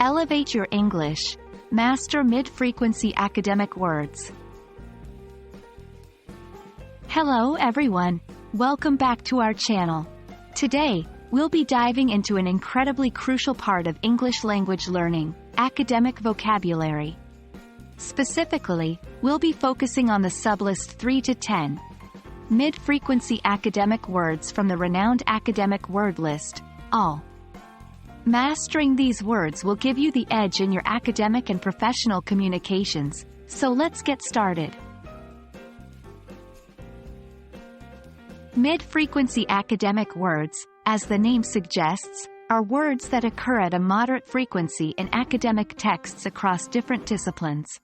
Elevate your English. Master mid-frequency academic words. Hello everyone. Welcome back to our channel. Today, we'll be diving into an incredibly crucial part of English language learning, academic vocabulary. Specifically, we'll be focusing on the Sublist 3 to 10 mid-frequency academic words from the renowned academic word list, ALL. Mastering these words will give you the edge in your academic and professional communications, so let's get started. Mid-frequency academic words, as the name suggests, are words that occur at a moderate frequency in academic texts across different disciplines.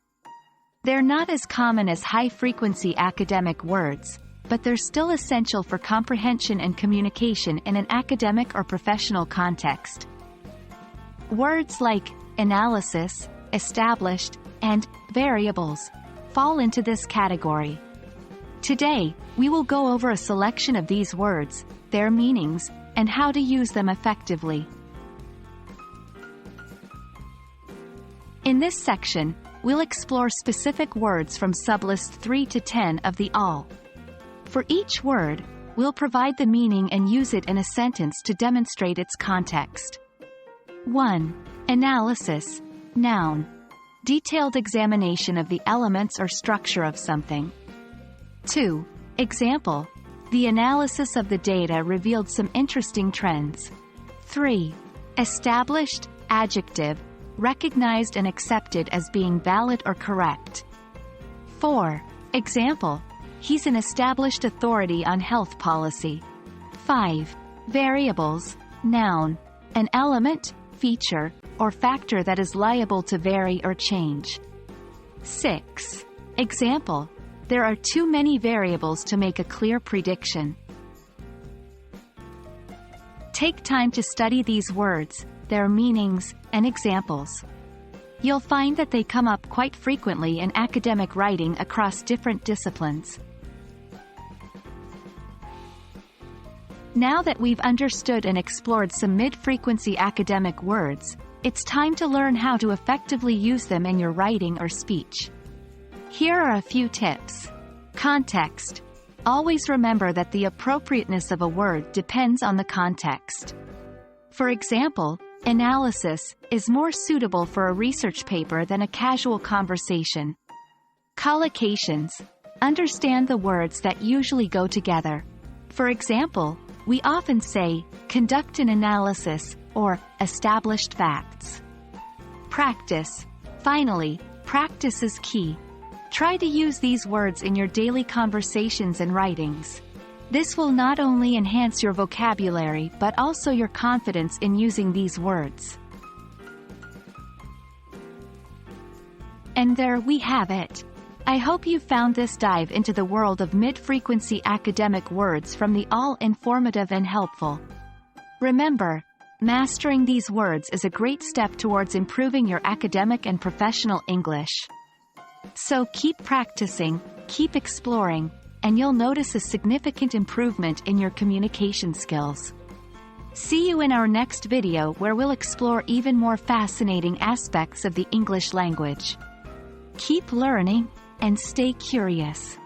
They're not as common as high-frequency academic words, but they're still essential for comprehension and communication in an academic or professional context. Words like analysis, established, and variables fall into this category. Today, we will go over a selection of these words, their meanings, and how to use them effectively. In this section, we'll explore specific words from Sublist 3 to 10 of the ALL. For each word, we'll provide the meaning and use it in a sentence to demonstrate its context. 1. Analysis. Noun. Detailed examination of the elements or structure of something. 2. Example. The analysis of the data revealed some interesting trends. 3. Established. Adjective. Recognized and accepted as being valid or correct. 4. Example. He's an established authority on health policy. 5. Variables. Noun. An element, feature, or factor that is liable to vary or change. 6. Example. There are too many variables to make a clear prediction. Take time to study these words, their meanings, and examples. You'll find that they come up quite frequently in academic writing across different disciplines. Now that we've understood and explored some mid-frequency academic words, it's time to learn how to effectively use them in your writing or speech. Here are a few tips. Context. Always remember that the appropriateness of a word depends on the context. For example, analysis is more suitable for a research paper than a casual conversation. Collocations. Understand the words that usually go together. For example, we often say, conduct an analysis, or established facts. Practice. Finally, practice is key. Try to use these words in your daily conversations and writings. This will not only enhance your vocabulary but also your confidence in using these words. And there we have it. I hope you found this dive into the world of mid-frequency academic words from the ALL informative and helpful. Remember, mastering these words is a great step towards improving your academic and professional English. So keep practicing, keep exploring, and you'll notice a significant improvement in your communication skills. See you in our next video where we'll explore even more fascinating aspects of the English language. Keep learning, and stay curious.